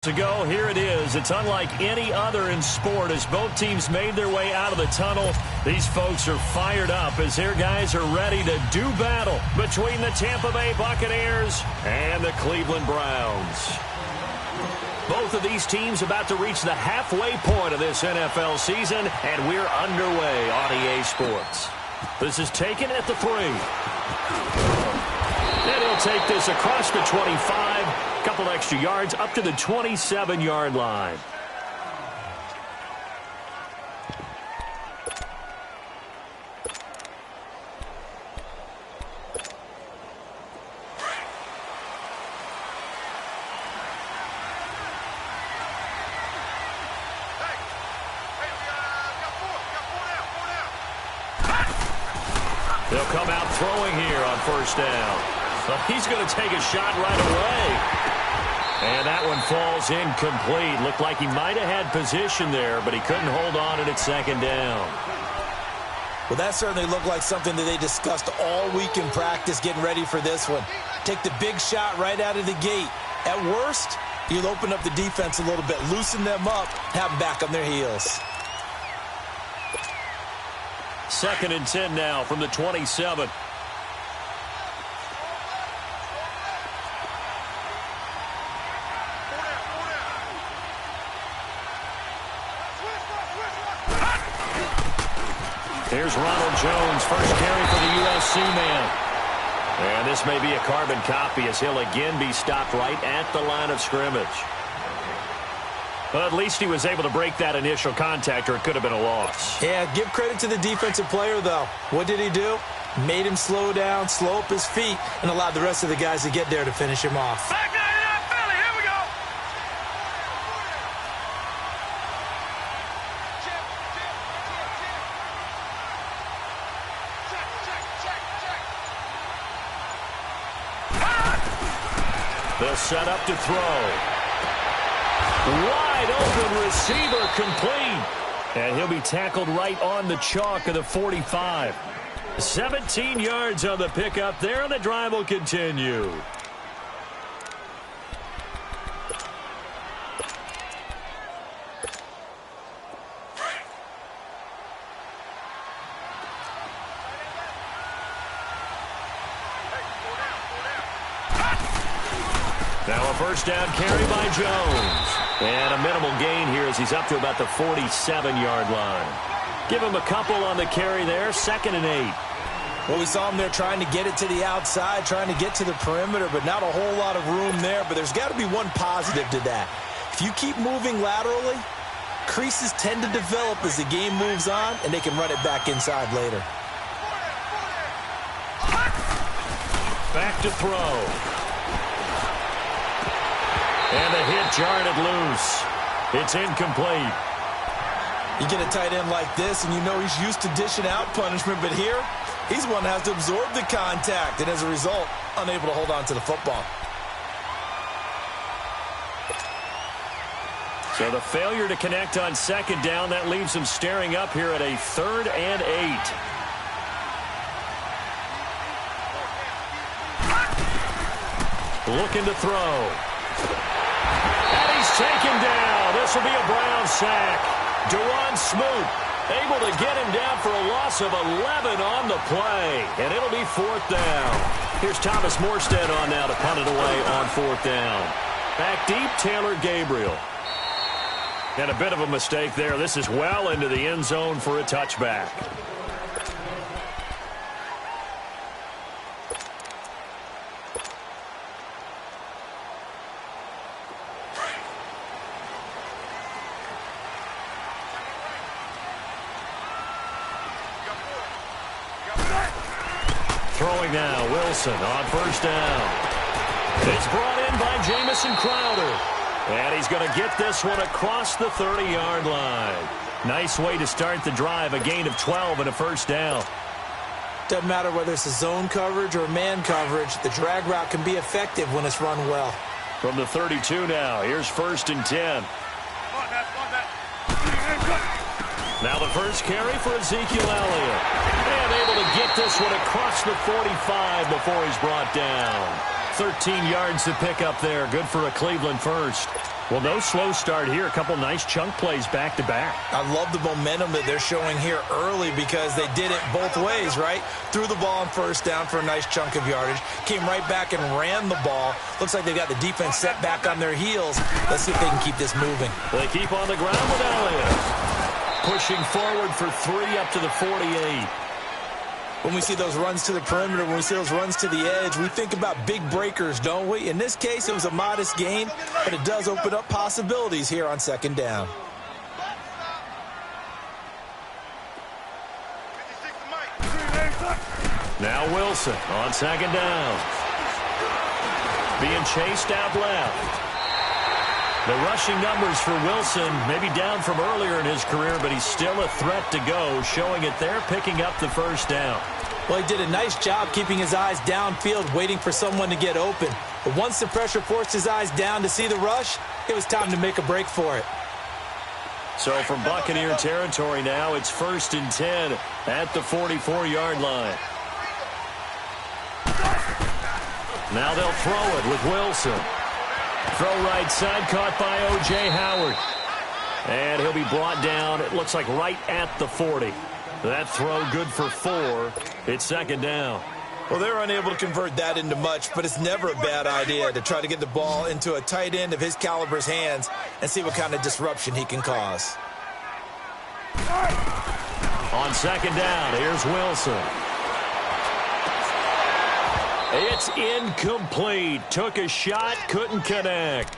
Ago, here it is. It's unlike any other in sport as both teams made their way out of the tunnel. These folks are fired up as their guys are ready to do battle between the Tampa Bay Buccaneers and the Cleveland Browns. Both of these teams about to reach the halfway point of this NFL season, and we're underway on EA Sports. This is taken at the 3. And he'll take this across the 25. Couple extra yards up to the 27-yard line. They'll come out throwing here on first down. But he's going to take a shot right away. And that one falls incomplete. Looked like he might have had position there, but he couldn't hold on at second down. Well, that certainly looked like something that they discussed all week in practice getting ready for this one. Take the big shot right out of the gate. At worst, you'll open up the defense a little bit, loosen them up, have them back on their heels. 2nd and 10 now from the 27. Here's Ronald Jones, first carry for the USC man. And this may be a carbon copy as he'll again be stopped right at the line of scrimmage. But at least he was able to break that initial contact, or it could have been a loss. Yeah, give credit to the defensive player, though. What did he do? Made him slow down, slow up his feet, and allowed the rest of the guys to get there to finish him off. They'll set up to throw. Wide open receiver complete. And he'll be tackled right on the chalk of the 45. 17 yards on the pickup there, and the drive will continue. Now a first down carry by Jones. And a minimal gain here as he's up to about the 47-yard line. Give him a couple on the carry there, 2nd and 8. Well, we saw him there trying to get it to the outside, trying to get to the perimeter, but not a whole lot of room there. But there's got to be one positive to that. If you keep moving laterally, creases tend to develop as the game moves on, and they can run it back inside later. Back to throw. And the hit jarred it loose. It's incomplete. You get a tight end like this, and you know he's used to dishing out punishment, but here, he's one that has to absorb the contact, and as a result, unable to hold on to the football. So the failure to connect on 2nd down, that leaves him staring up here at a 3rd and 8. Looking to throw. And he's taken down. This will be a Brown sack. Deron Smoot able to get him down for a loss of 11 on the play. And it'll be 4th down. Here's Thomas Morstead on now to punt it away on 4th down. Back deep, Taylor Gabriel. And a bit of a mistake there. This is well into the end zone for a touchback. Throwing now, Wilson on first down. It's brought in by Jamison Crowder. And he's going to get this one across the 30-yard line. Nice way to start the drive, a gain of 12 and a first down. Doesn't matter whether it's a zone coverage or man coverage, the drag route can be effective when it's run well. From the 32 now, here's 1st and 10. Now the first carry for Ezekiel Elliott. And able to get this one across the 45 before he's brought down. 13 yards to pick up there. Good for a Cleveland first. Well, no slow start here. A couple nice chunk plays back-to-back. I love the momentum that they're showing here early because they did it both ways, right? Threw the ball on first down for a nice chunk of yardage. Came right back and ran the ball. Looks like they got the defense set back on their heels. Let's see if they can keep this moving. They keep on the ground with Elliott. Pushing forward for 3 up to the 48. When we see those runs to the perimeter, when we see those runs to the edge, we think about big breakers, don't we? In this case, it was a modest gain, but it does open up possibilities here on second down. Now Wilson on second down. Being chased out left. The rushing numbers for Wilson maybe down from earlier in his career, but he's still a threat to go, showing it there, picking up the first down. Well, he did a nice job keeping his eyes downfield, waiting for someone to get open. But once the pressure forced his eyes down to see the rush, it was time to make a break for it. So from Buccaneer territory now, it's 1st and 10 at the 44-yard line. Now they'll throw it with Wilson. Throw right side, caught by O.J. Howard. And he'll be brought down, it looks like right at the 40. That throw good for 4. It's second down. Well, they're unable to convert that into much, but it's never a bad idea to try to get the ball into a tight end of his caliber's hands and see what kind of disruption he can cause. On second down, here's Wilson. It's incomplete. Took a shot, couldn't connect.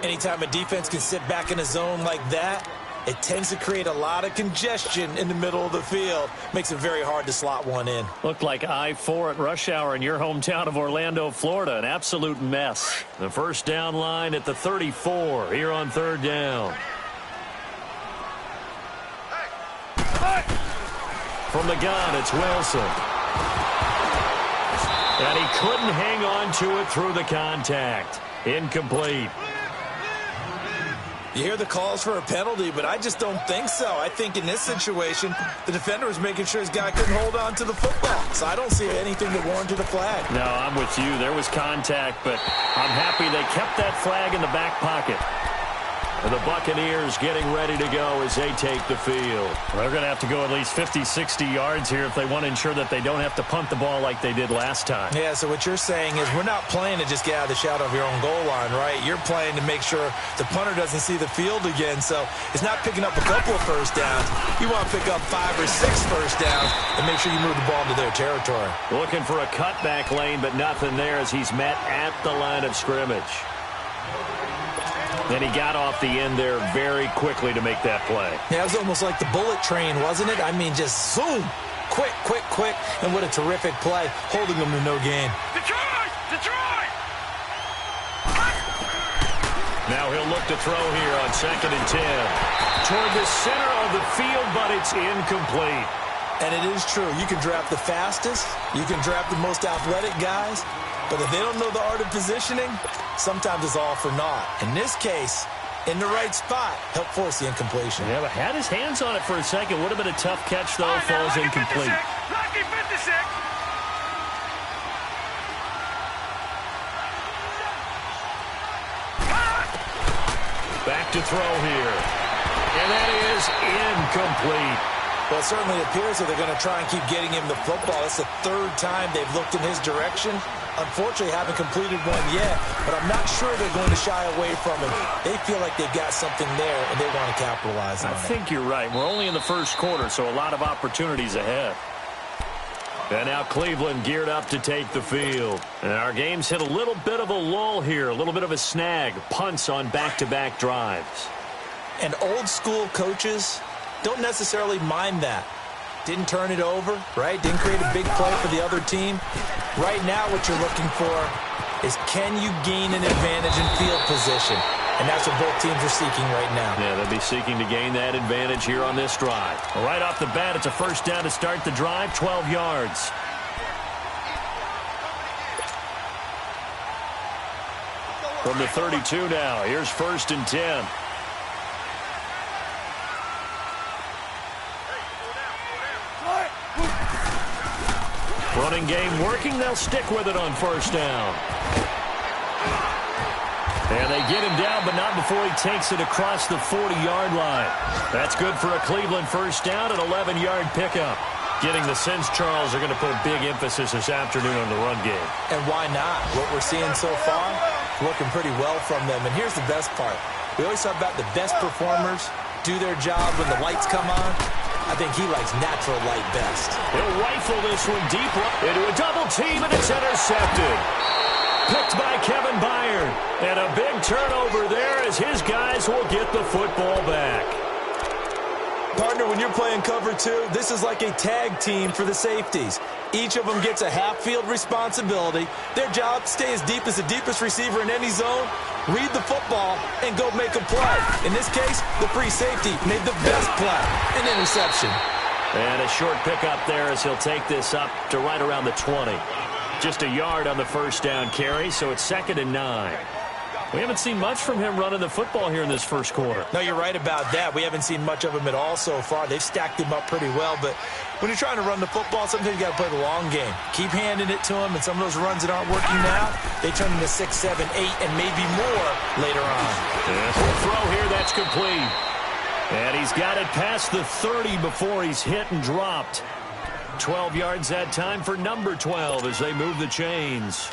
Anytime a defense can sit back in a zone like that, it tends to create a lot of congestion in the middle of the field. Makes it very hard to slot one in. Looked like I-4 at rush hour in your hometown of Orlando, Florida. An absolute mess. The first down line at the 34 here on third down. From the gun, it's Wilson. And he couldn't hang on to it through the contact. Incomplete. You hear the calls for a penalty, but I just don't think so. I think in this situation, the defender was making sure his guy couldn't hold on to the football. So I don't see anything that warranted a flag. No, I'm with you. There was contact, but I'm happy they kept that flag in the back pocket. And the Buccaneers getting ready to go as they take the field. They're going to have to go at least 50, 60 yards here if they want to ensure that they don't have to punt the ball like they did last time. Yeah, so what you're saying is we're not playing to just get out of the shadow of your own goal line, right? You're playing to make sure the punter doesn't see the field again. So it's not picking up a couple of first downs. You want to pick up 5 or 6 first downs and make sure you move the ball into their territory. Looking for a cutback lane, but nothing there as he's met at the line of scrimmage. Then he got off the end there very quickly to make that play. Yeah, it was almost like the bullet train, wasn't it? I mean, just zoom. Quick, quick, quick. And what a terrific play, holding them to no gain. Detroit! Detroit! Now he'll look to throw here on 2nd and 10. Toward the center of the field, but it's incomplete. And it is true. You can draft the fastest. You can draft the most athletic guys. But if they don't know the art of positioning, sometimes it's all for naught. In this case, in the right spot, helped force the incompletion. Yeah, but had his hands on it for a second. Would have been a tough catch, though. Falls incomplete. Lucky 56. Back to throw here. And that is incomplete. Well, it certainly appears that they're going to try and keep getting him the football. That's the 3rd time they've looked in his direction. Unfortunately, haven't completed one yet, but I'm not sure they're going to shy away from him. They feel like they've got something there, and they want to capitalize on it. I think you're right. We're only in the first quarter, so a lot of opportunities ahead. And now Cleveland geared up to take the field. And our game's hit a little bit of a lull here, a little bit of a snag. Punts on back-to-back drives. And old-school coaches don't necessarily mind that. Didn't turn it over, right? Didn't create a big play for the other team. Right now what you're looking for is can you gain an advantage in field position? And that's what both teams are seeking right now. Yeah, they'll be seeking to gain that advantage here on this drive. Well, right off the bat, it's a first down to start the drive, 12 yards. From the 32 now, here's 1st and 10. Running game working. They'll stick with it on first down. And they get him down, but not before he takes it across the 40-yard line. That's good for a Cleveland first down, an 11-yard pickup. Getting the sense Charles are going to put a big emphasis this afternoon on the run game. And why not? What we're seeing so far, working pretty well from them. And here's the best part. We always talk about the best performers do their job when the lights come on. I think he likes natural light best. He'll rifle this one deep into a double team, and it's intercepted. Picked by Kevin Byard. And a big turnover there as his guys will get the football back. Partner, when you're playing cover two, this is like a tag team for the safeties. Each of them gets a half-field responsibility. Their job, stay as deep as the deepest receiver in any zone, read the football, and go make a play. In this case, the free safety made the best play, an interception. And a short pickup there as he'll take this up to right around the 20. Just a yard on the first down carry, so it's 2nd and 9. We haven't seen much from him running the football here in this first quarter. No, you're right about that. We haven't seen much of him at all so far. They've stacked him up pretty well, but when you're trying to run the football, sometimes you got to play the long game. Keep handing it to him, and some of those runs that aren't working now, they turn into 6, 7, 8, and maybe more later on. And for a throw here, that's complete. And he's got it past the 30 before he's hit and dropped. 12 yards that time for number 12 as they move the chains.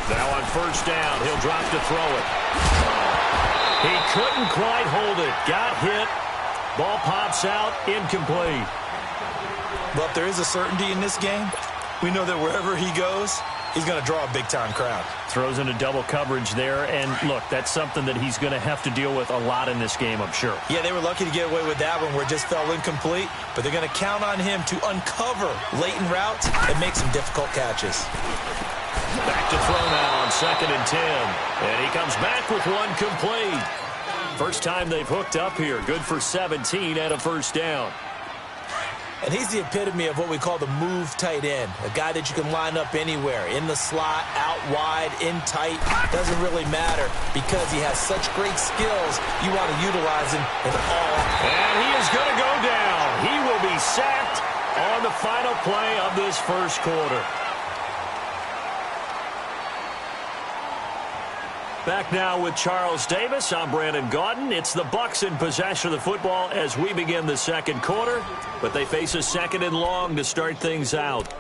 Now on first down, he'll drop to throw it. He couldn't quite hold it. Got hit. Ball pops out. Incomplete. But if there is a certainty in this game, we know that wherever he goes, he's going to draw a big-time crowd. Throws into double coverage there. And, look, that's something that he's going to have to deal with a lot in this game, I'm sure. Yeah, they were lucky to get away with that one where it just fell incomplete. But they're going to count on him to uncover latent routes and make some difficult catches. Back to throw now on 2nd and 10. And he comes back with one complete. First time they've hooked up here. Good for 17 and a first down. And he's the epitome of what we call the move tight end. A guy that you can line up anywhere. In the slot, out wide, in tight. Doesn't really matter because he has such great skills. You want to utilize him in all. And he is going to go down. He will be sacked on the final play of this first quarter. Back now with Charles Davis. I'm Brandon Gaudin. It's the Bucs in possession of the football as we begin the second quarter, but they face a 2nd and long to start things out.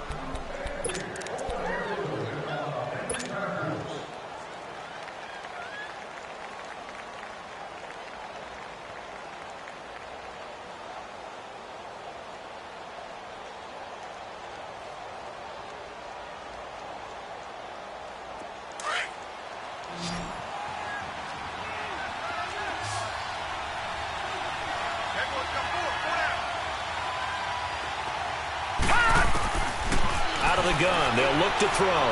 The gun. They'll look to throw.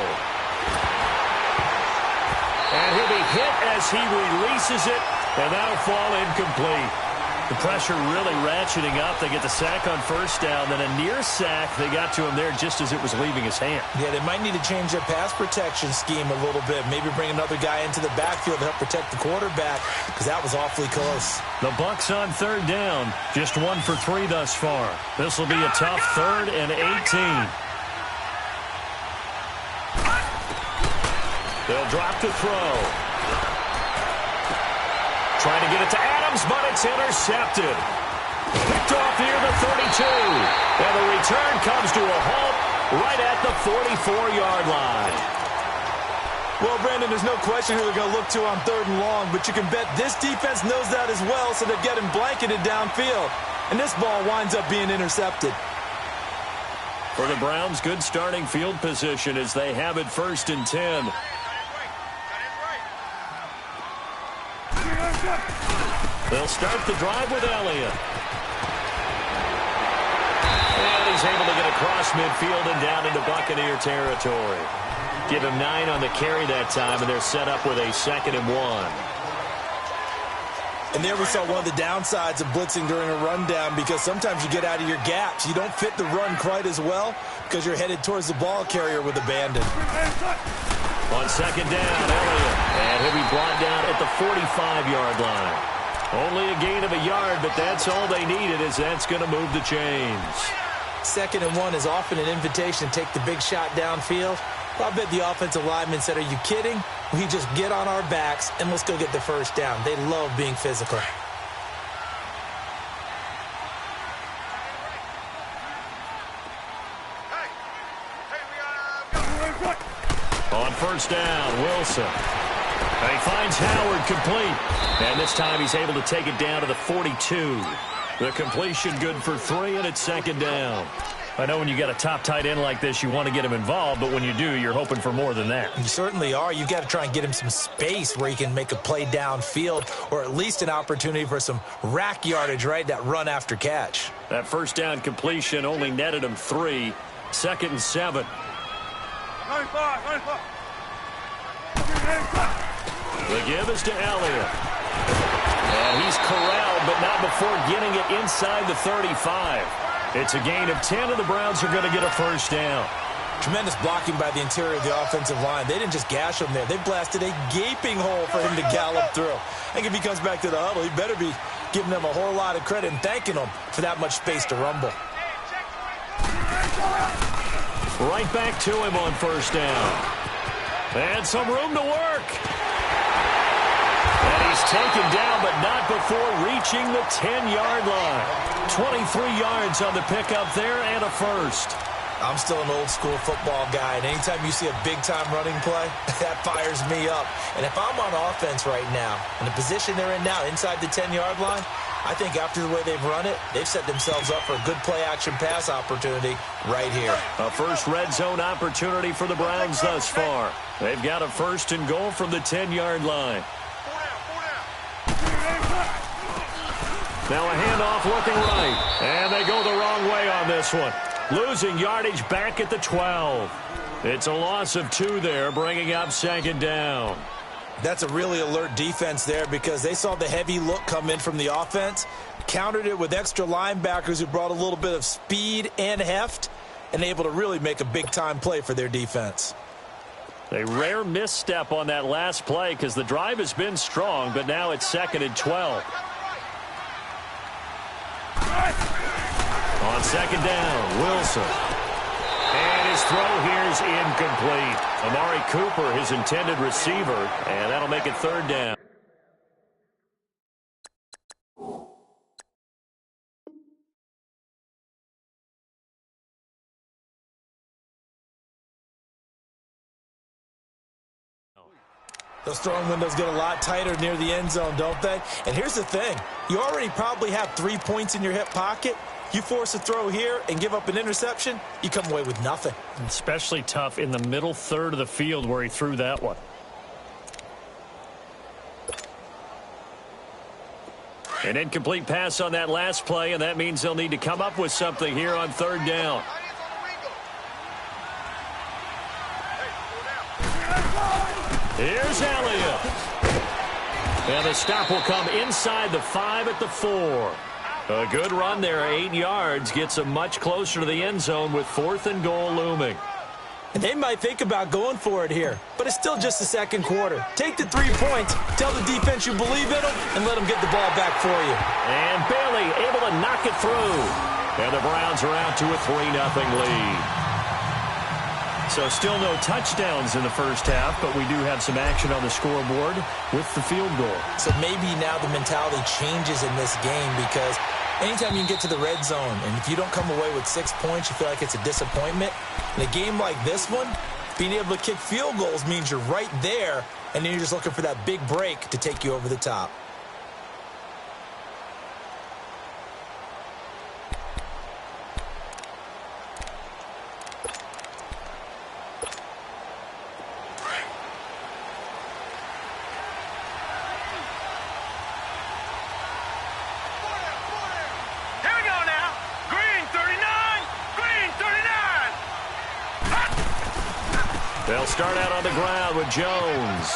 And he'll be hit as he releases it, and that'll fall incomplete. The pressure really ratcheting up. They get the sack on first down, then a near sack. They got to him there just as it was leaving his hand. Yeah, they might need to change their pass protection scheme a little bit. Maybe bring another guy into the backfield to help protect the quarterback because that was awfully close. The Bucs on 3rd down. Just 1 for 3 thus far. This will be a tough 3rd and 18. They'll drop to throw. Trying to get it to Adams, but it's intercepted. Picked off near the 32. And the return comes to a halt right at the 44-yard line. Well, Brandon, there's no question who they're going to look to on 3rd and long, but you can bet this defense knows that as well, so they're getting blanketed downfield. And this ball winds up being intercepted. For the Browns, good starting field position as they have it 1st and 10. They'll start the drive with Elliott. And he's able to get across midfield and down into Buccaneer territory. Give him 9 on the carry that time, and they're set up with a 2nd and 1. And there we saw one of the downsides of blitzing during a rundown because sometimes you get out of your gaps. You don't fit the run quite as well because you're headed towards the ball carrier with abandon. On second down, Elliott. And he'll be brought down at the 45-yard line. Only a gain of a yard, but that's all they needed, as that's going to move the chains. 2nd and 1 is often an invitation to take the big shot downfield. I bet the offensive lineman said, are you kidding? We just get on our backs and let's go get the first down. They love being physical. On first down, Wilson. And he finds Howard complete. And this time he's able to take it down to the 42. The completion good for 3, and it's 2nd down. I know when you got a top tight end like this, you want to get him involved, but when you do, you're hoping for more than that. You certainly are. You've got to try and get him some space where he can make a play downfield, or at least an opportunity for some rack yardage, right? That run after catch. That first down completion only netted him 3. 2nd and 7. 95. The give is to Elliott. And he's corralled, but not before getting it inside the 35. It's a gain of 10, and the Browns are going to get a first down. Tremendous blocking by the interior of the offensive line. They didn't just gash him there. They blasted a gaping hole for him to gallop through. I think if he comes back to the huddle, he better be giving them a whole lot of credit and thanking them for that much space to rumble. Right back to him on first down. And some room to work. And he's taken down, but not before reaching the 10-yard line. 23 yards on the pickup there and a first. I'm still an old-school football guy, and anytime you see a big-time running play, that fires me up. And if I'm on offense right now, in the position they're in now, inside the 10-yard line, I think after the way they've run it, they've set themselves up for a good play-action pass opportunity right here. A first red zone opportunity for the Browns thus far. They've got a 1st and goal from the 10-yard line. Now a handoff looking right. And they go the wrong way on this one. Losing yardage back at the 12. It's a loss of 2 there, bringing up 2nd down. That's a really alert defense there because they saw the heavy look come in from the offense, countered it with extra linebackers who brought a little bit of speed and heft, and able to really make a big-time play for their defense. A rare misstep on that last play because the drive has been strong, but now it's 2nd and 12. On 2nd down, Wilson. And his throw here is incomplete. Amari Cooper, his intended receiver, and that'll make it 3rd down. Those throwing windows get a lot tighter near the end zone, don't they? And here's the thing. You already probably have 3 points in your hip pocket. You force a throw here and give up an interception, you come away with nothing. Especially tough in the middle third of the field where he threw that one. An incomplete pass on that last play, and that means they'll need to come up with something here on 3rd down. Here's Elliott. And the stop will come inside the 5 at the 4. A good run there, 8 yards, gets them much closer to the end zone with 4th and goal looming. And they might think about going for it here, but it's still just the 2nd quarter. Take the 3 points, tell the defense you believe in them, and let them get the ball back for you. And Bailey able to knock it through. And the Browns are out to a 3-0 lead. So still no touchdowns in the first half, but we do have some action on the scoreboard with the field goal. So maybe now the mentality changes in this game because anytime you can get to the red zone, and if you don't come away with 6 points, you feel like it's a disappointment. In a game like this one, being able to kick field goals means you're right there, and then you're just looking for that big break to take you over the top. They'll start out on the ground with Jones.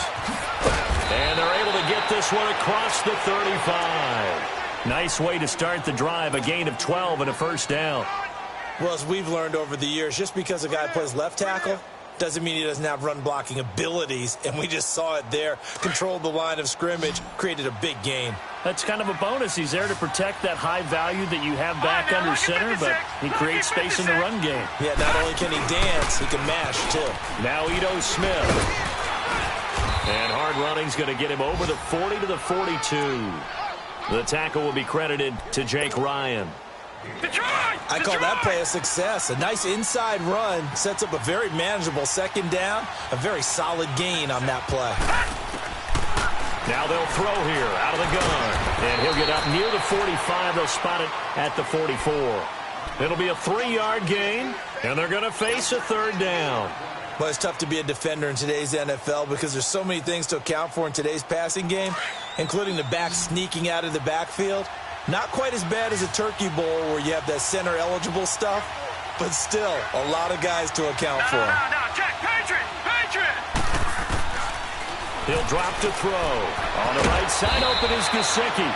And they're able to get this one across the 35. Nice way to start the drive, a gain of 12 and a 1st down. Well, as we've learned over the years, just because a guy plays left tackle, doesn't mean he doesn't have run-blocking abilities, and we just saw it there. Controlled the line of scrimmage, created a big gain. That's kind of a bonus. He's there to protect that high value that you have back under center, but he creates space in the run game. Yeah, not only can he dance, he can mash, too. Now Ito Smith. And hard running's going to get him over the 40 to the 42. The tackle will be credited to Jake Ryan. I call that play a success. A nice inside run sets up a very manageable second down. A very solid gain on that play. Now they'll throw here out of the gun. And he'll get up near the 45. They'll spot it at the 44. It'll be a 3-yard gain, and they're going to face a third down. Well, it's tough to be a defender in today's NFL because there's so many things to account for in today's passing game, including the back sneaking out of the backfield. Not quite as bad as a turkey bowl where you have that center-eligible stuff, but still a lot of guys to account for. No, Jack, Patriot! He'll drop to throw. On the right side, open is Gesicki.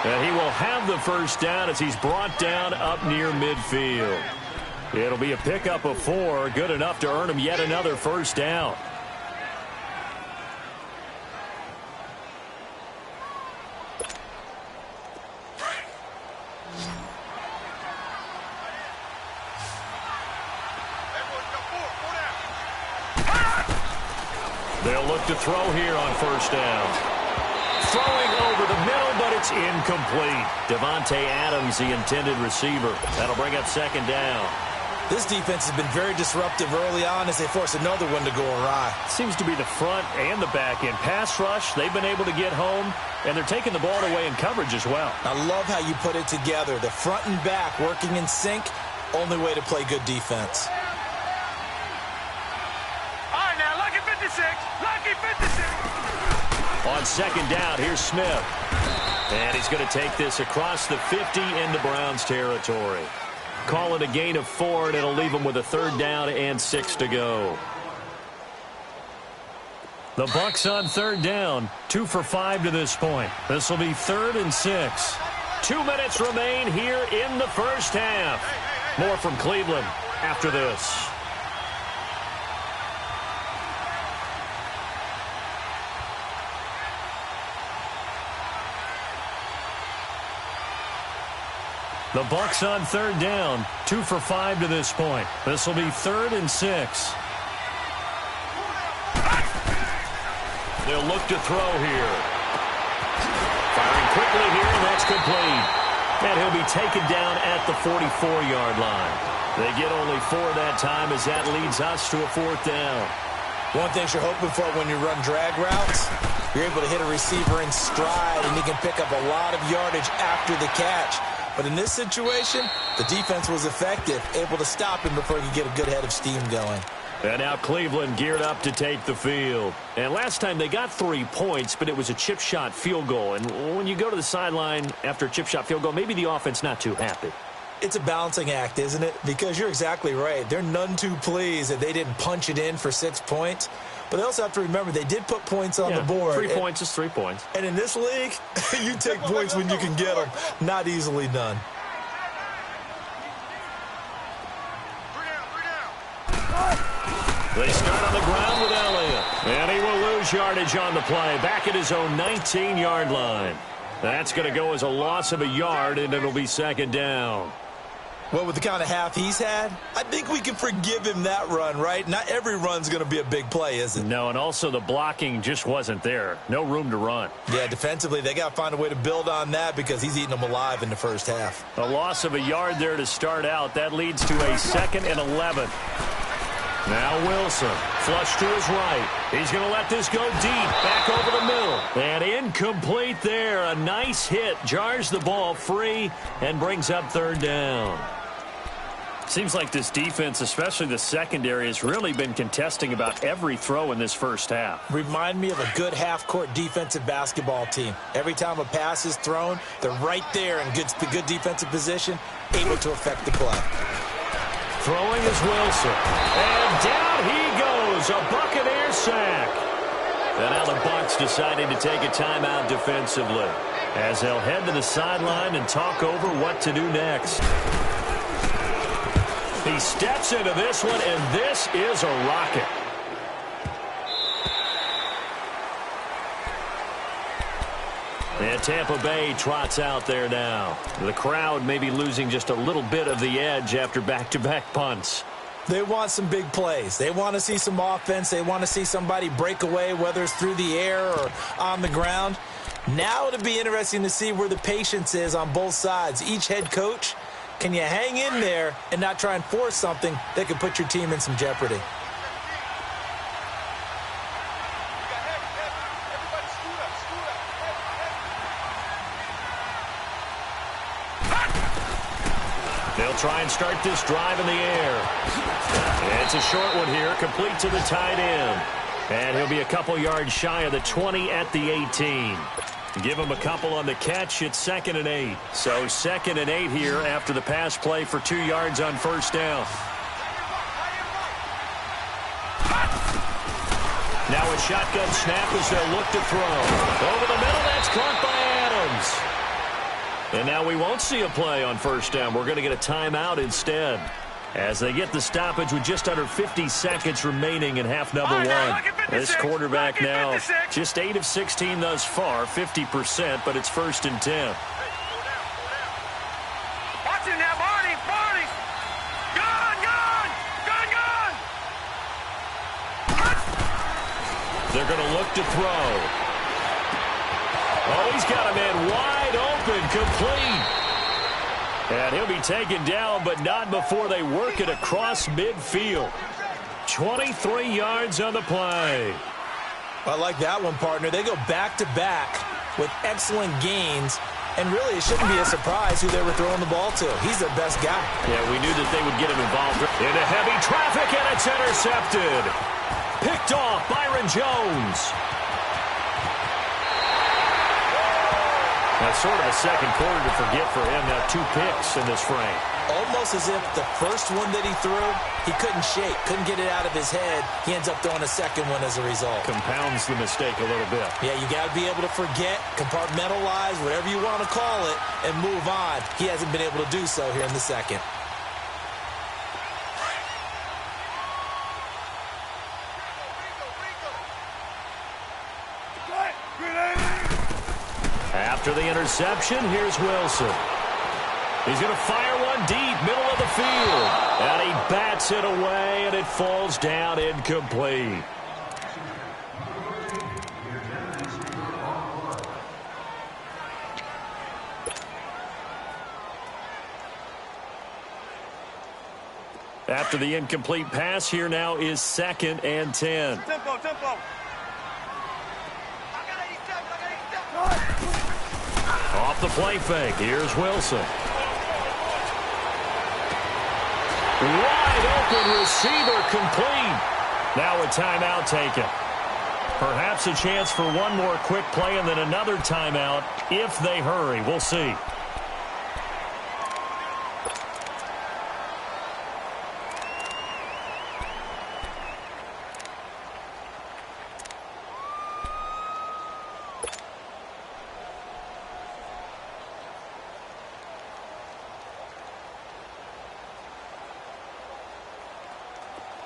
And he will have the first down as he's brought down up near midfield. It'll be a pickup of 4, good enough to earn him yet another first down. They'll look to throw here on first down. Throwing over the middle, but it's incomplete. Devontae Adams, the intended receiver. That'll bring up second down. This defense has been very disruptive early on as they force another one to go awry. Seems to be the front and the back end. Pass rush, they've been able to get home, and they're taking the ball away in coverage as well. I love how you put it together. The front and back working in sync, only way to play good defense. All right, now, lucky 56. Lucky 56. On second down, here's Smith. And he's going to take this across the 50 into Browns territory. Call it a gain of 4, and it'll leave them with a third down and 6 to go. The Bucs on third down, 2 for 5 to this point. This will be 3rd and 6. 2 minutes remain here in the first half. More from Cleveland after this. The Bucs on third down, 2 for 5 to this point. This will be 3rd and 6. They'll look to throw here. Firing quickly here, and that's complete. And he'll be taken down at the 44-yard line. They get only 4 that time as that leads us to a 4th down. One thing you're hoping for when you run drag routes, you're able to hit a receiver in stride, and he can pick up a lot of yardage after the catch. But in this situation, the defense was effective, able to stop him before he could get a good head of steam going. And now Cleveland geared up to take the field. And last time they got 3 points, but it was a chip shot field goal. And when you go to the sideline after a chip shot field goal, maybe the offense not too happy. It's a balancing act, isn't it? Because you're exactly right. They're none too pleased that they didn't punch it in for 6 points. But they also have to remember they did put points on the board. 3 points is 3 points. And in this league, you take points when you can get them. Not easily done. They start on the ground with Elliott. And he will lose yardage on the play. Back at his own 19-yard line. That's going to go as a loss of a yard, and it'll be 2nd down. Well, with the kind of half he's had, I think we can forgive him that run, right? Not every run's going to be a big play, is it? No, and also the blocking just wasn't there. No room to run. Yeah, defensively, they got to find a way to build on that because he's eating them alive in the first half. A loss of a yard there to start out. That leads to a 2nd and 11. Now Wilson, flush to his right. He's going to let this go deep, back over the middle. And incomplete there. A nice hit, jars the ball free, and brings up 3rd down. Seems like this defense, especially the secondary, has really been contesting about every throw in this first half. Remind me of a good half-court defensive basketball team. Every time a pass is thrown, they're right there in good defensive position, able to affect the play. Throwing is Wilson. And down he goes. A Buccaneer sack. And now the Bucs deciding to take a timeout defensively as they'll head to the sideline and talk over what to do next. He steps into this one, and this is a rocket. And Tampa Bay trots out there now. The crowd may be losing just a little bit of the edge after back-to-back punts. They want some big plays. They want to see some offense. They want to see somebody break away, whether it's through the air or on the ground. Now it'll be interesting to see where the patience is on both sides. Each head coach, can you hang in there and not try and force something that could put your team in some jeopardy? They'll try and start this drive in the air. It's a short one here, complete to the tight end. And he'll be a couple yards shy of the 20 at the 18. Give him a couple on the catch. It's 2nd and 8. So 2nd and 8 here after the pass play for 2 yards on first down. Now a shotgun snap as they'll look to throw. Over the middle, that's caught by Adams. And now we won't see a play on first down. We're going to get a timeout instead, as they get the stoppage with just under 50 seconds remaining in half number one. This quarterback now just 8 of 16 thus far, 50%, but it's 1st and 10. Watch him now, Barney. Gun. They're going to look to throw. Oh, he's got a man wide open, complete. And he'll be taken down, but not before they work it across midfield. 23 yards on the play. I like that one, partner. They go back-to-back with excellent gains, and really it shouldn't be a surprise who they were throwing the ball to. He's their best guy. Yeah, we knew that they would get him involved. Into heavy traffic, and it's intercepted. Picked off Byron Jones. That's sort of a second quarter to forget for him. Now 2 picks in this frame. Almost as if the first one that he threw, he couldn't shake, couldn't get it out of his head. He ends up throwing a second one as a result. Compounds the mistake a little bit. Yeah, you got to be able to forget, compartmentalize, whatever you want to call it, and move on. He hasn't been able to do so here in the second. After the interception, here's Wilson. He's going to fire one deep, middle of the field. And he bats it away, and it falls down incomplete. After the incomplete pass, here now is 2nd and 10. Tempo. Off the play fake, here's Wilson. Wide open receiver, complete. Now a timeout taken. Perhaps a chance for one more quick play and then another timeout if they hurry. We'll see.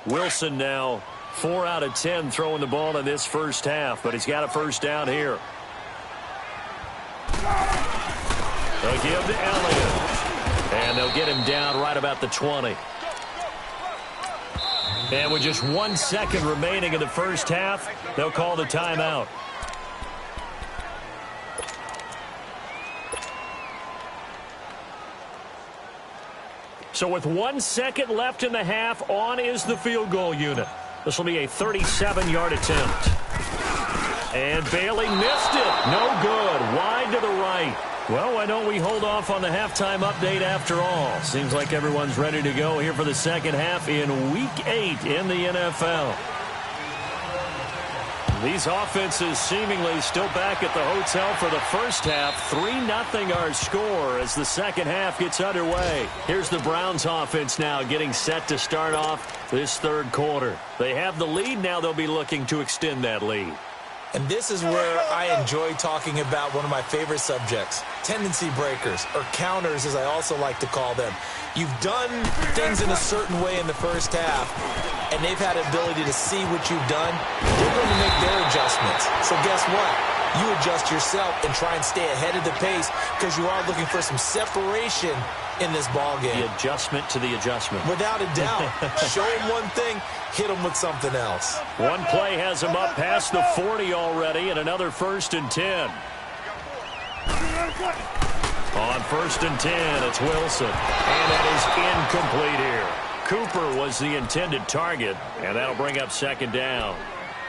Wilson now 4 out of 10 throwing the ball in this first half, but he's got a first down here. They'll give to Elliott, and they'll get him down right about the 20. And with just 1 second remaining in the first half, they'll call the timeout. So with 1 second left in the half, on is the field goal unit. This will be a 37-yard attempt. And Bailey missed it. No good. Wide to the right. Well, why don't we hold off on the halftime update after all? Seems like everyone's ready to go here for the second half in Week 8 in the NFL. These offenses seemingly still back at the hotel for the first half. 3-0 our score as the second half gets underway. Here's the Browns offense now getting set to start off this third quarter. They have the lead. Now they'll be looking to extend that lead. And this is where I enjoy talking about one of my favorite subjects, tendency breakers, or counters as I also like to call them. You've done things in a certain way in the first half, and they've had the ability to see what you've done. They're going to make their adjustments. So guess what? you adjust yourself and try and stay ahead of the pace because you are looking for some separation in this ball game. The adjustment to the adjustment. Without a doubt. Show them one thing, hit them with something else. One play has him up past the 40 already, and another 1st and 10. On 1st and 10, it's Wilson. And that is incomplete here. Cooper was the intended target, and that'll bring up 2nd down.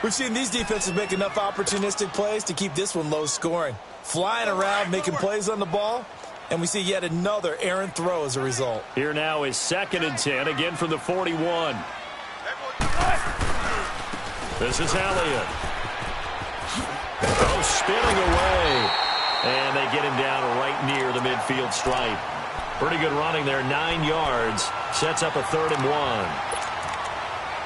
We've seen these defenses make enough opportunistic plays to keep this one low scoring. Flying around, making plays on the ball, and we see yet another errant throw as a result. Here now is 2nd and 10, again from the 41. This is Elliott. Oh, spinning away. And they get him down right near the midfield stripe. Pretty good running there, 9 yards. Sets up a 3rd and 1.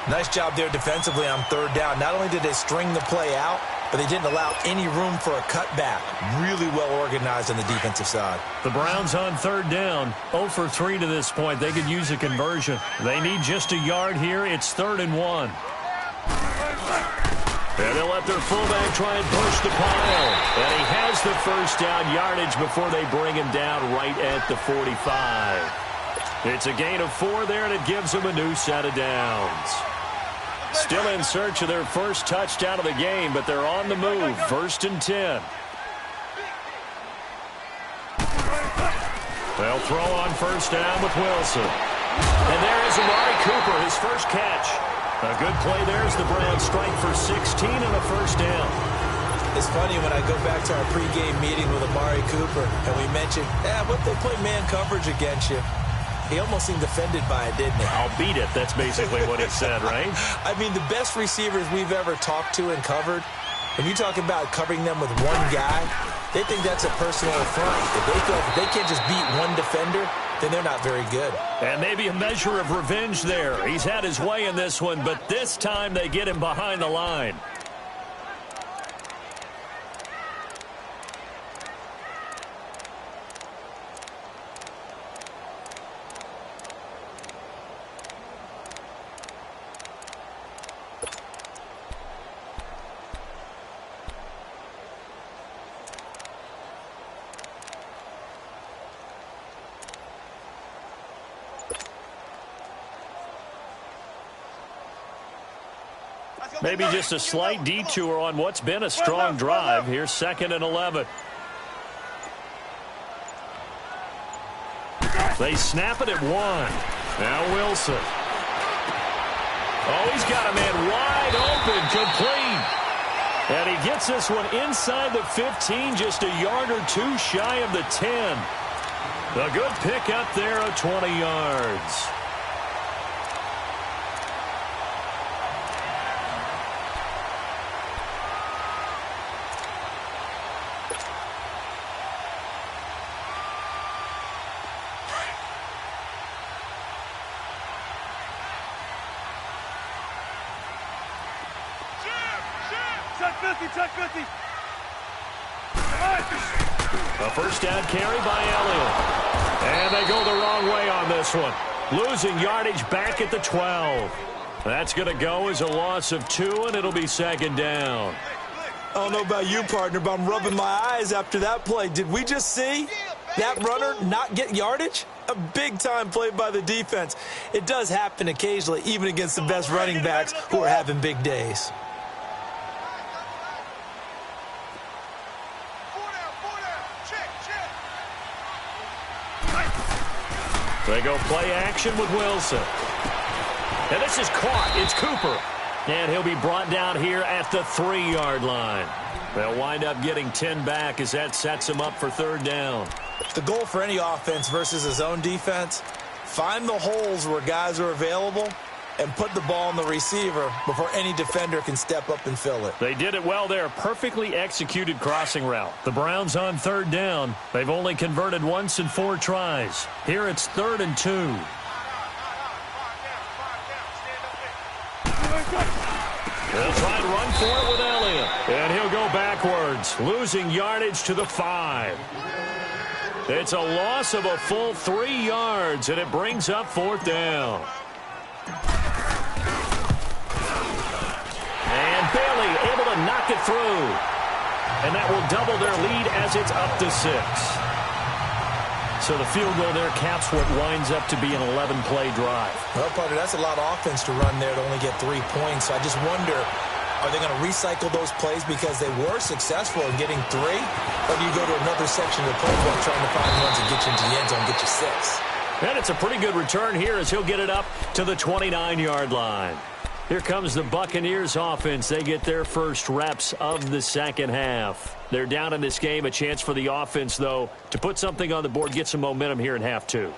Nice job there defensively on 3rd down. Not only did they string the play out, but they didn't allow any room for a cutback. Really well organized on the defensive side. The Browns on 3rd down, 0 for 3 to this point. They could use a conversion. They need just a yard here. It's 3rd and 1. And they'll let their fullback try and push the pile. And he has the 1st down yardage before they bring him down right at the 45. It's a gain of 4 there, and it gives them a new set of downs. Still in search of their first touchdown of the game, but they're on the move. 1st and 10. They'll throw on 1st down with Wilson. And there is Amari Cooper, his first catch. A good play there as the Browns strike for 16 and a 1st down. It's funny when I go back to our pregame meeting with Amari Cooper, and we mentioned, what they play man coverage against you. He almost seemed offended by it, didn't he? I'll beat it. That's basically what he said, right? I mean, the best receivers we've ever talked to and covered, when you talk about covering them with one guy, they think that's a personal affront. If they feel if they can't just beat one defender, then they're not very good. And maybe a measure of revenge there. He's had his way in this one, but this time they get him behind the line. Maybe just a slight detour on what's been a strong drive. Here's 2nd and 11. They snap it at 1. Now Wilson. Oh, he's got a man wide open, complete. And he gets this one inside the 15, just a yard or 2 shy of the 10. A good pick up there of 20 yards. Check 50. A 1st down carry by Elliott. And they go the wrong way on this one. Losing yardage back at the 12. That's going to go as a loss of 2, and it'll be 2nd down. I don't know about you, partner, but I'm rubbing my eyes after that play. Did we just see that runner not get yardage? A big-time play by the defense. It does happen occasionally, even against the best running backs who are having big days. They go play action with Wilson. And this is caught. It's Cooper. And he'll be brought down here at the 3-yard line. They'll wind up getting 10 back as that sets them up for 3rd down. The goal for any offense versus a zone defense, find the holes where guys are available and put the ball on the receiver before any defender can step up and fill it. They did it well there. Perfectly executed crossing route. The Browns on 3rd down. They've only converted once in 4 tries. Here it's 3rd and 2. They'll try to run for it with Elliott. And he'll go backwards, losing yardage to the 5. It's a loss of a full 3 yards, and it brings up 4th down. And Bailey able to knock it through. And that will double their lead as it's up to 6. So the field goal there caps what winds up to be an 11-play drive. Well, partner, that's a lot of offense to run there to only get 3 points. I just wonder, are they going to recycle those plays because they were successful in getting 3? Or do you go to another section of the playbook trying to find ones that get you into the end zone and get you 6? And it's a pretty good return here as he'll get it up to the 29-yard line. Here comes the Buccaneers offense. They get their first reps of the second half. They're down in this game. A chance for the offense, though, to put something on the board, get some momentum here in half 2.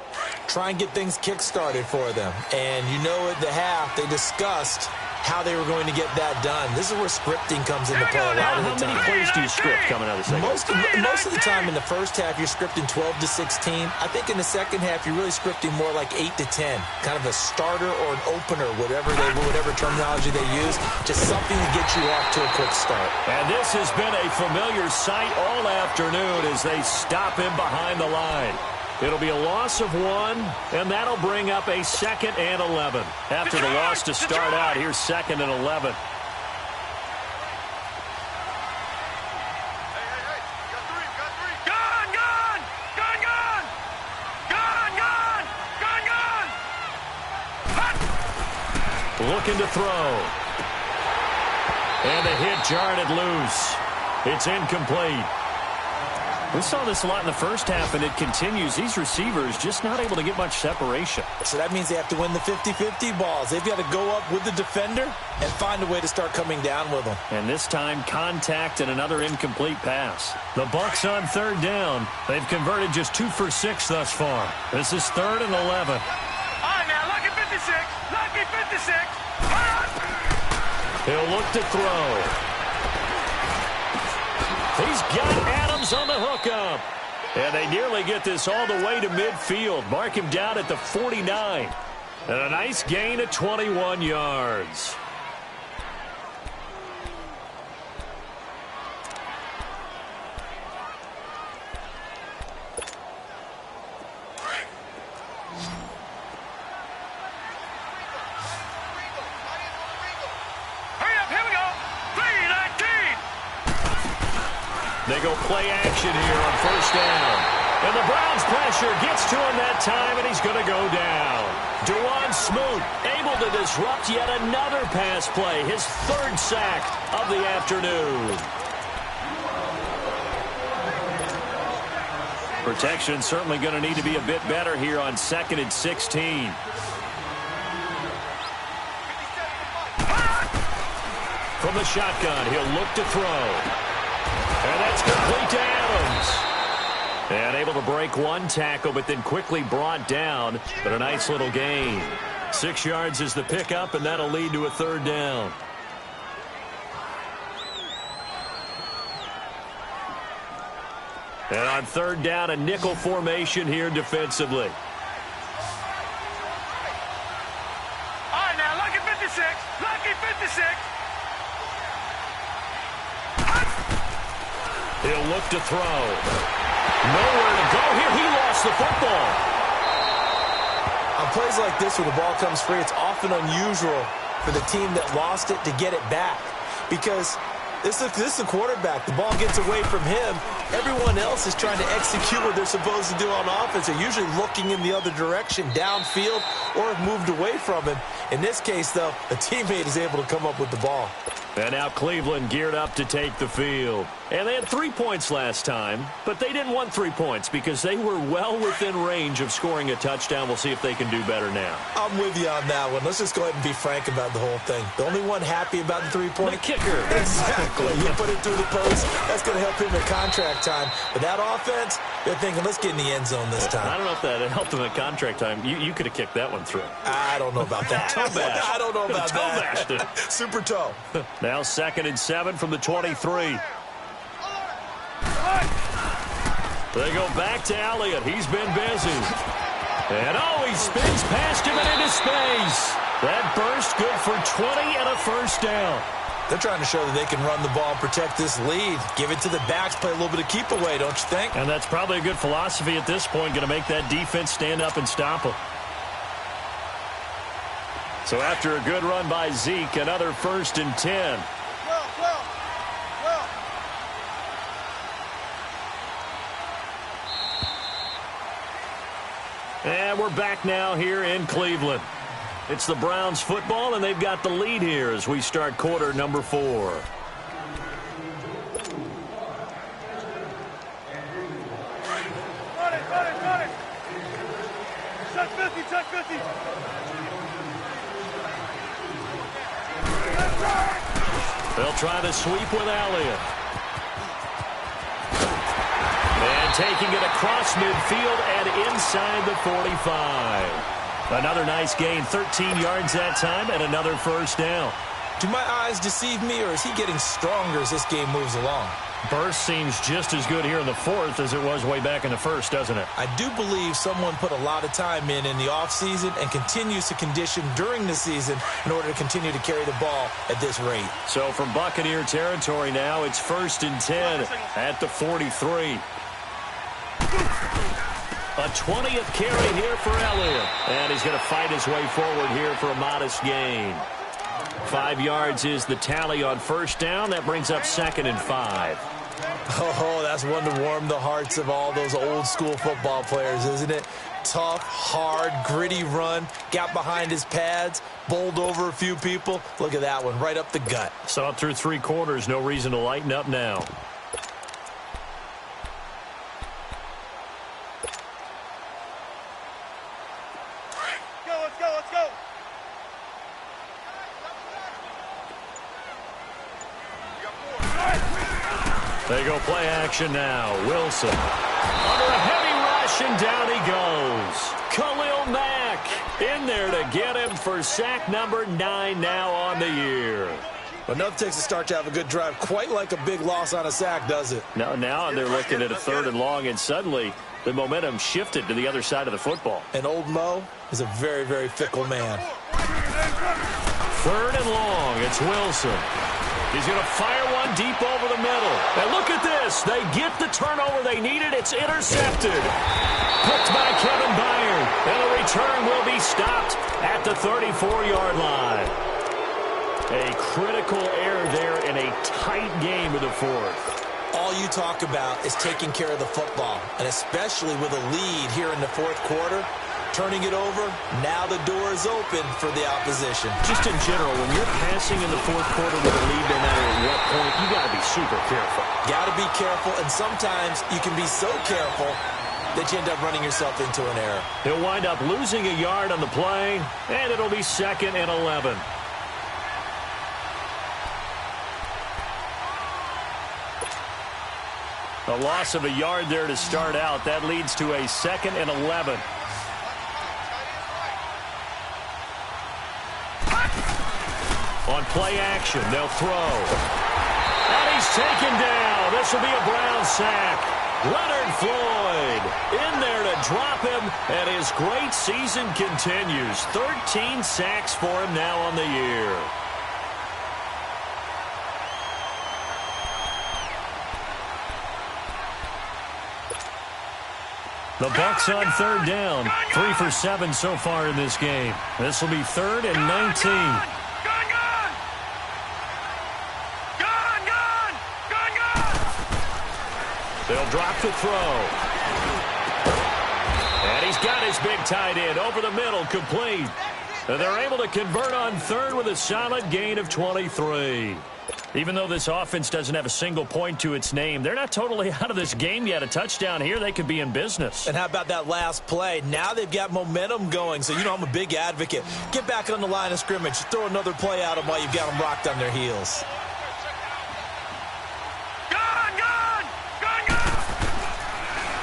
Try and get things kick-started for them. And you know at the half, they discussed how they were going to get that done. This is where scripting comes into play a lot of the time. How many plays do you script coming out of the second half? Most of the time in the first half, you're scripting 12 to 16. I think in the second half, you're really scripting more like 8 to 10. Kind of a starter or an opener, whatever terminology they use. Just something to get you off to a quick start. And this has been a familiar sight all afternoon as they stop him behind the line. It'll be a loss of 1, and that'll bring up a 2nd and 11. After the loss to start out, here's 2nd and 11. Looking to throw. And the hit jarred it loose. It's incomplete. We saw this a lot in the first half, and it continues. These receivers just not able to get much separation. So that means they have to win the 50-50 balls. They've got to go up with the defender and find a way to start coming down with them. And this time, contact and another incomplete pass. The Bucs on 3rd down. They've converted just 2 for 6 thus far. This is 3rd and 11. All right, now, lucky 56. Lucky 56. He'll look to throw. He's got Adams on the hookup. And they nearly get this all the way to midfield. Mark him down at the 49. And a nice gain of 21 yards. They go play action here on 1st down. And the Browns pressure gets to him that time, and he's going to go down. Duron Smoot able to disrupt yet another pass play. His 3rd sack of the afternoon. Protection certainly going to need to be a bit better here on 2nd and 16. From the shotgun, he'll look to throw. And that's complete to Adams. And able to break 1 tackle, but then quickly brought down. But a nice little gain. 6 yards is the pickup, and that'll lead to a 3rd down. And on 3rd down, a nickel formation here defensively. All right, now, lucky 56. Lucky 56. He'll look to throw. Nowhere to go here. He lost the football. On plays like this where the ball comes free, it's often unusual for the team that lost it to get it back. Because this is the quarterback. The ball gets away from him. Everyone else is trying to execute what they're supposed to do on offense. They're usually looking in the other direction, downfield, or have moved away from him. In this case, though, a teammate is able to come up with the ball. And now Cleveland geared up to take the field. And they had 3 points last time, but they didn't want 3 points because they were well within range of scoring a touchdown. We'll see if they can do better now. I'm with you on that one. Let's just go ahead and be frank about the whole thing. The only one happy about the 3-point? The kicker. Exactly. You put it through the post. That's going to help him at contract time. But that offense, they're thinking, let's get in the end zone this time. I don't know if that helped him at contract time. You could have kicked that one through. I don't know about that. Toe bash. I don't know about toe bashed it. Super toe. Now 2nd and 7 from the 23. They go back to Elliott. He's been busy. And he spins past him and into space. That burst good for 20 and a 1st down. They're trying to show that they can run the ball and protect this lead. Give it to the backs, play a little bit of keep away, don't you think? And that's probably a good philosophy at this point, going to make that defense stand up and stop them. So after a good run by Zeke, another 1st and 10. And we're back now here in Cleveland. It's the Browns football, and they've got the lead here as we start quarter number 4. Run it. Check 50. They'll try to sweep with Elliott. And taking it across midfield and inside the 45. Another nice gain, 13 yards that time, and another first down. Do my eyes deceive me, or is he getting stronger as this game moves along? Burst seems just as good here in the 4th as it was way back in the 1st, doesn't it? I do believe someone put a lot of time in the offseason and continues to condition during the season in order to continue to carry the ball at this rate. So from Buccaneer territory now, it's 1st and 10 at the 43. A 20th carry here for Elliott. And he's going to fight his way forward here for a modest gain. 5 yards is the tally on first down. That brings up 2nd and 5. Oh, that's one to warm the hearts of all those old school football players, isn't it? Tough, hard, gritty run. Got behind his pads, bowled over a few people. Look at that one, right up the gut. Saw it through 3 quarters. No reason to lighten up now. Let's go. They go play action now. Wilson under a heavy rush, and down he goes. Khalil Mack in there to get him for sack number 9 now on the year. Enough takes to start to have a good drive. Quite like a big loss on a sack, does it? Now they're looking at a 3rd and long, and suddenly the momentum shifted to the other side of the football. And old Mo is a very, very fickle man. 3rd and long. It's Wilson. He's going to fire one deep over the middle. And look at this. They get the turnover they needed. It's intercepted. Picked by Kevin Byard. And the return will be stopped at the 34-yard line. A critical error there in a tight game in the 4th. All you talk about is taking care of the football, and especially with a lead here in the 4th quarter. Turning it over, now the door is open for the opposition. Just in general, when you're passing in the 4th quarter with a lead, no matter at what point, you got to be super careful. Got to be careful, and sometimes you can be so careful that you end up running yourself into an error. He'll wind up losing a yard on the play, and it'll be 2nd and 11. A loss of a yard there to start out. That leads to a 2nd and 11. On play action, they'll throw. And he's taken down. This will be a Brown sack. Leonard Floyd in there to drop him, and his great season continues. 13 sacks for him now on the year. The Bucs on 3rd down. 3 for 7 so far in this game. This will be 3rd and 19. They'll drop the throw. And he's got his big tight end over the middle, complete. And they're able to convert on 3rd with a solid gain of 23. Even though this offense doesn't have a single point to its name, they're not totally out of this game yet. A touchdown here, they could be in business. And how about that last play? Now they've got momentum going. So, I'm a big advocate. Get back on the line of scrimmage. Throw another play at them while you've got them rocked on their heels.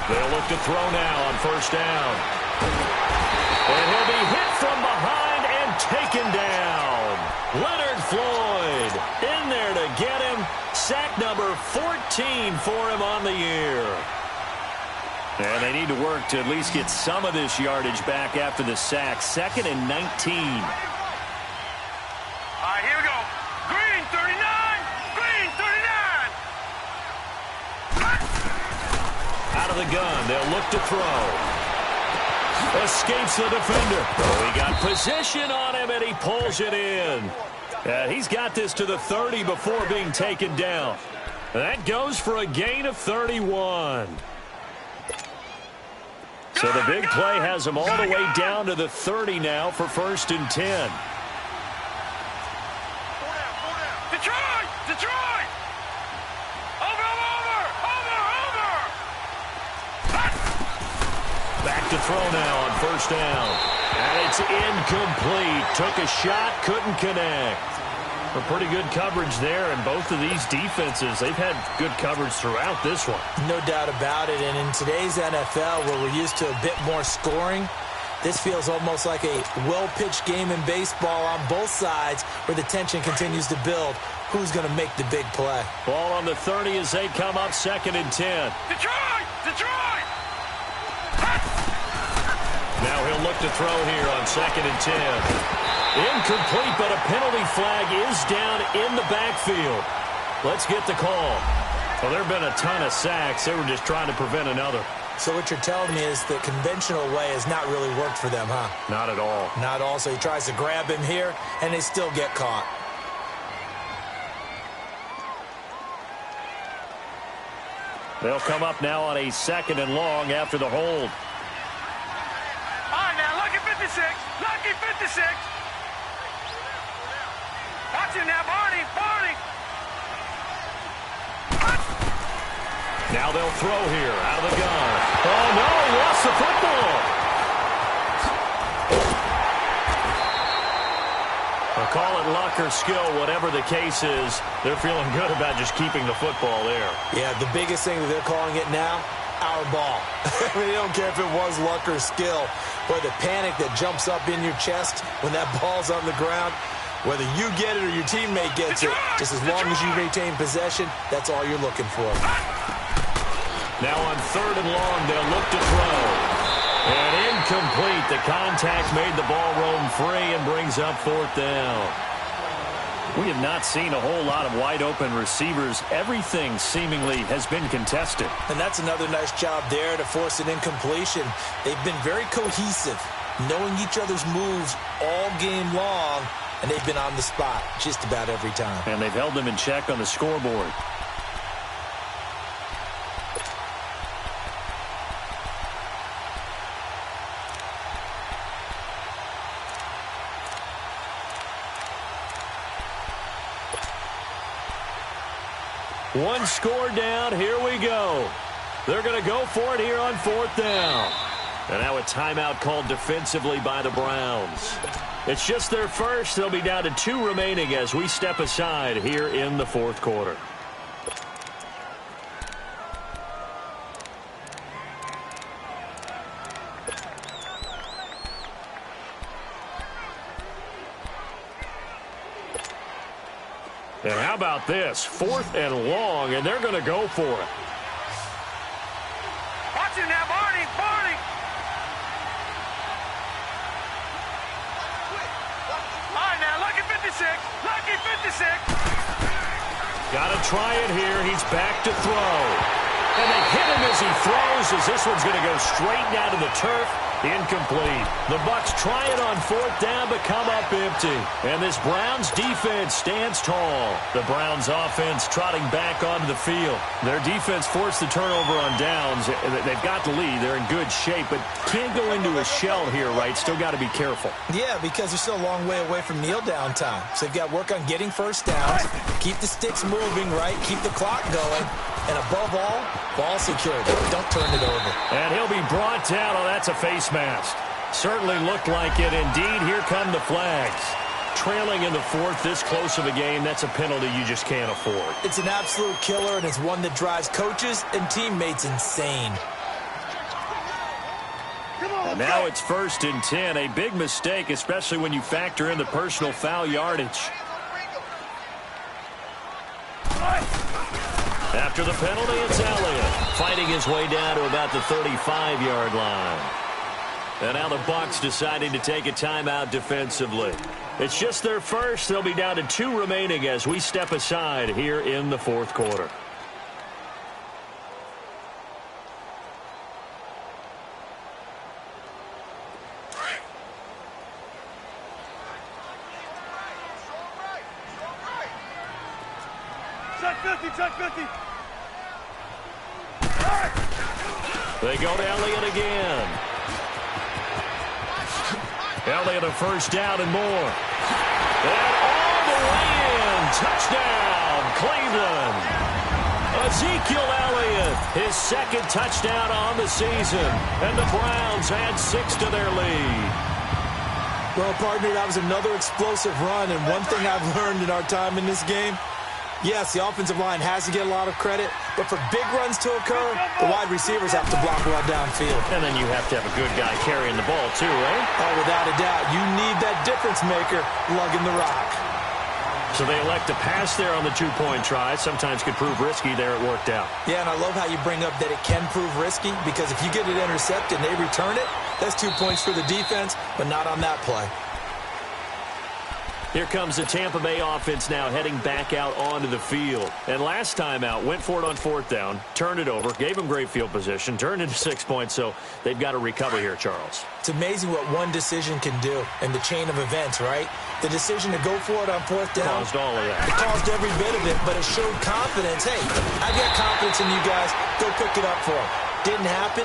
They'll look to throw now on 1st down. And he'll be hit from behind and taken down. Leonard Floyd in there to get him. Sack number 14 for him on the year. And they need to work to at least get some of this yardage back after the sack. 2nd and 19. All right, here we go. Green 39. Green 39. Out of the gun, they'll look to throw. Escapes the defender. Oh, he got position on him, and he pulls it in. He's got this to the 30 before being taken down. That goes for a gain of 31. So the big play has them all the way down to the 30 now for 1st and 10. Detroit! Detroit! Over! Back to throw now on 1st down. And it's incomplete. Took a shot, couldn't connect. A pretty good coverage there, and both of these defenses, they've had good coverage throughout this one. No doubt about it, and in today's NFL, where we're used to a bit more scoring, this feels almost like a well-pitched game in baseball on both sides where the tension continues to build. Who's going to make the big play? Ball on the 30 as they come up 2nd and 10. Detroit! Detroit! Now he'll look to throw here on 2nd and 10. Incomplete, but a penalty flag is down in the backfield. Let's get the call. Well, there have been a ton of sacks. They were just trying to prevent another. So what you're telling me is the conventional way has not really worked for them, huh? Not at all. Not all. So he tries to grab him here, and they still get caught. They'll come up now on a 2nd and long after the hold. All right, now, lucky 56. Lucky 56. Watch him now, Barney. Now they'll throw here out of the gun. Oh, no, he lost the football. I'll call it luck or skill, whatever the case is. They're feeling good about just keeping the football there. Yeah, the biggest thing that they're calling it now, our ball. I mean, they don't care if it was luck or skill, but the panic that jumps up in your chest when that ball's on the ground, whether you get it or your teammate gets it, just as long as you retain possession, that's all you're looking for. Now on 3rd and long, they'll look to throw. And incomplete. The contact made the ball roam free and brings up 4th down. We have not seen a whole lot of wide-open receivers. Everything seemingly has been contested. And that's another nice job there to force an incompletion. They've been very cohesive, knowing each other's moves all game long, and they've been on the spot just about every time. And they've held them in check on the scoreboard. One score down. Here we go. They're going to go for it here on 4th down. And now a timeout called defensively by the Browns. It's just their first. They'll be down to 2 remaining as we step aside here in the 4th quarter. And how about this? 4th and long, and they're going to go for it. Watch him now, Barney. All right, now, lucky 56. Lucky 56. Got to try it here. He's back to throw. And they hit him as he throws, as this one's going to go straight down to the turf. Incomplete. The Bucs try it on 4th down, but come up empty. And this Browns defense stands tall. The Browns offense trotting back onto the field. Their defense forced the turnover on downs. They've got the lead. They're in good shape, but can't go into a shell here, right? Still got to be careful. Yeah, because they're still a long way away from kneel down time. So they've got to work on getting 1st downs, keep the sticks moving, right? Keep the clock going. And above all, ball security. Don't turn it over. And he'll be brought down. Oh, that's a face mask. Certainly looked like it. Indeed, here come the flags. Trailing in the 4th, this close of a game, that's a penalty you just can't afford. It's an absolute killer, and it's one that drives coaches and teammates insane. And now it's 1st and 10. A big mistake, especially when you factor in the personal foul yardage. After the penalty, it's Elliott fighting his way down to about the 35-yard line. And now the Bucs deciding to take a timeout defensively. It's just their first. They'll be down to 2 remaining as we step aside here in the 4th quarter. Check 50. They go to Elliott again. Elliott a first down and more. And all the way in. Touchdown, Cleveland. Ezekiel Elliott, his second touchdown on the season. And the Browns add 6 to their lead. Well, partner, that was another explosive run. And one thing I've learned in our time in this game, yes, the offensive line has to get a lot of credit, but for big runs to occur, the wide receivers have to block well downfield. And then you have to have a good guy carrying the ball too, right? Oh, without a doubt. You need that difference maker lugging the rock. So they elect to pass there on the two-point try. Sometimes could prove risky. There it worked out. Yeah, and I love how you bring up that it can prove risky, because if you get it intercepted and they return it, that's 2 points for the defense, but not on that play. Here comes the Tampa Bay offense now heading back out onto the field. And last time out, went for it on fourth down, turned it over, gave them great field position, turned into 6 points, so they've got to recover here, Charles. It's amazing what one decision can do in the chain of events, right? The decision to go for it on fourth down Caused all of that. It caused every bit of it, but it showed confidence. Hey, I've got confidence in you guys. Go pick it up for them. Didn't happen.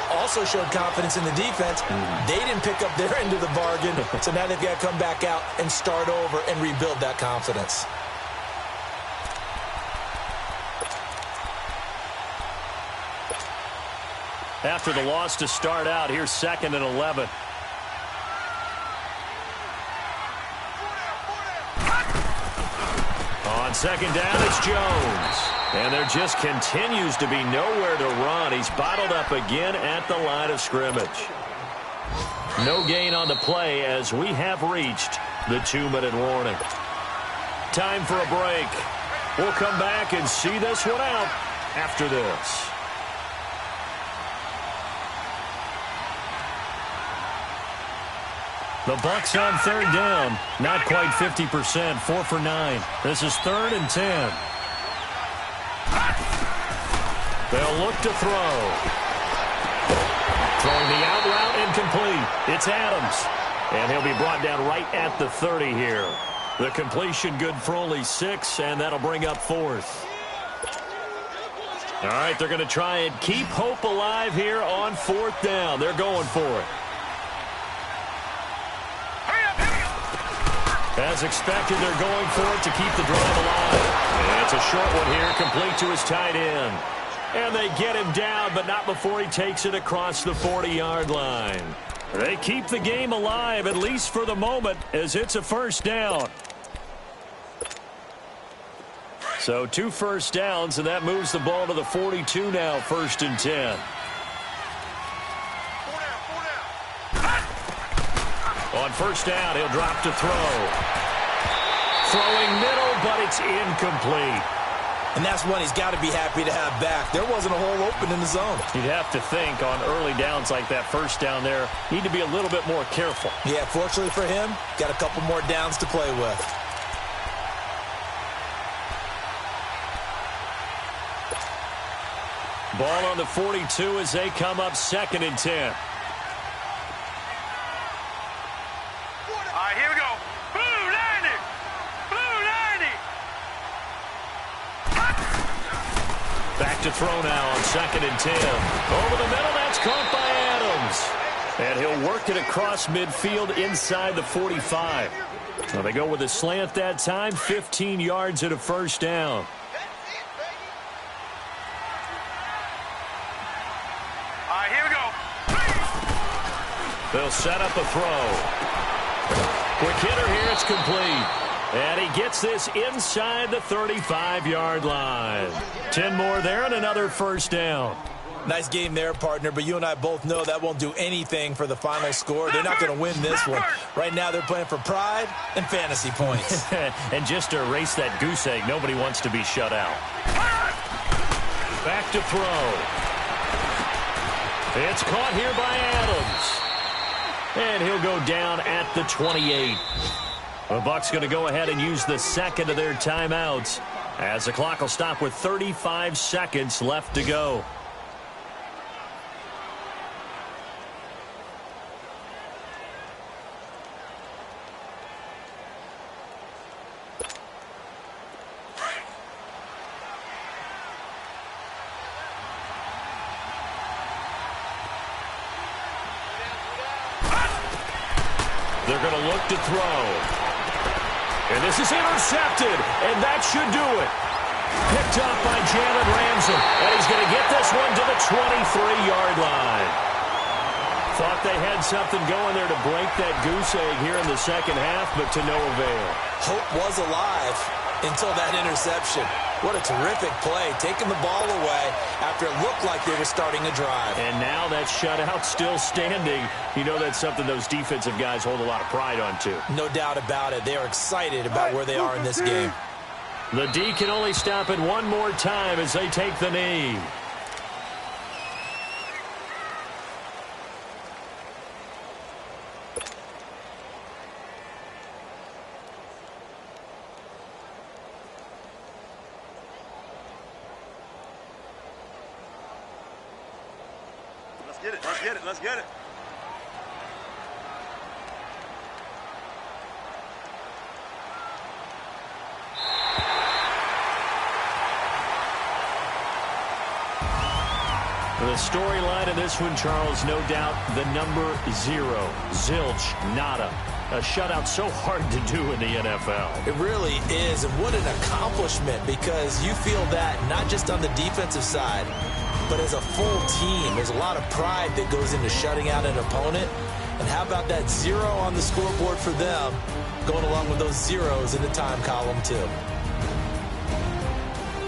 Also showed confidence in the defense. They didn't pick up their end of the bargain, so now they've got to come back out and start over and rebuild that confidence. After the loss to start out, here's 2nd and 11. On second down, it's Jones. And there just continues to be nowhere to run. He's bottled up again at the line of scrimmage. No gain on the play as we have reached the 2-minute warning. Time for a break. We'll come back and see this one out after this. The Bucs on third down. Not quite 50%. 4 for 9. This is 3rd and 10. They'll look to throw. Throwing the out route incomplete. It's Adams. And he'll be brought down right at the 30 here. The completion good for only 6, and that'll bring up 4th. All right, they're going to try and keep hope alive here on 4th down. They're going for it. As expected, they're going for it to keep the drive alive. And it's a short one here, complete to his tight end. And they get him down, but not before he takes it across the 40-yard line. They keep the game alive, at least for the moment, as it's a first down. So 2 first downs, and that moves the ball to the 42 now, 1st and 10. On first down, he'll drop to throw. Throwing middle, but it's incomplete. And that's one he's got to be happy to have back. There wasn't a hole open in the zone. You'd have to think on early downs like that, first down there, need to be a little bit more careful. Yeah, fortunately for him, got a couple more downs to play with. Ball on the 42 as they come up 2nd and 10. All right, here we go. Blue 90. Blue 90. Back to throw now on 2nd and 10. Over the middle, that's caught by Adams. And he'll work it across midfield inside the 45. Well, they go with a slant that time, 15 yards at a first down. All right, here we go. They'll set up a throw. Quick hitter here, it's complete. And he gets this inside the 35-yard line. 10 more there and another first down. Nice game there, partner, but you and I both know that won't do anything for the final score. They're not going to win this one. Right now they're playing for pride and fantasy points. And just to erase that goose egg, nobody wants to be shut out. Back to throw. It's caught here by Adams. And he'll go down at the 28. The Bucs going to go ahead and use the second of their timeouts as the clock will stop with 35 seconds left to go. They're going to look to throw. And this is intercepted, and that should do it. Picked up by Jalen Ramsey, and he's going to get this one to the 23-yard line. Thought they had something going there to break that goose egg here in the second half, but to no avail. Hope was alive until that interception. What a terrific play, taking the ball away after it looked like they were starting a drive. And now that shutout still standing. You know that's something those defensive guys hold a lot of pride on, too. No doubt about it. They are excited about where they are in this game. The D can only stop it one more time as they take the knee. Let's get it. Let's get it. Let's get it. The storyline of this one, Charles, no doubt the number 0. Zilch, nada. A shutout so hard to do in the NFL. It really is, and what an accomplishment, because you feel that not just on the defensive side, but as a full team. There's a lot of pride that goes into shutting out an opponent. And how about that 0 on the scoreboard for them, going along with those zeros in the time column, too.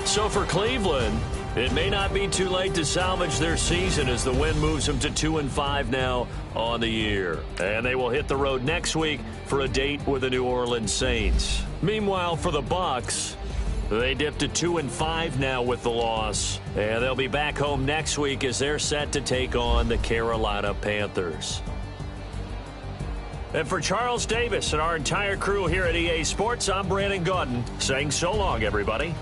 So for Cleveland, it may not be too late to salvage their season as the win moves them to 2-5 now on the year. And they will hit the road next week for a date with the New Orleans Saints. Meanwhile, for the Bucs, they dipped to 2-5 now with the loss. And they'll be back home next week as they're set to take on the Carolina Panthers. And for Charles Davis and our entire crew here at EA Sports, I'm Brandon Gaudin saying so long, everybody.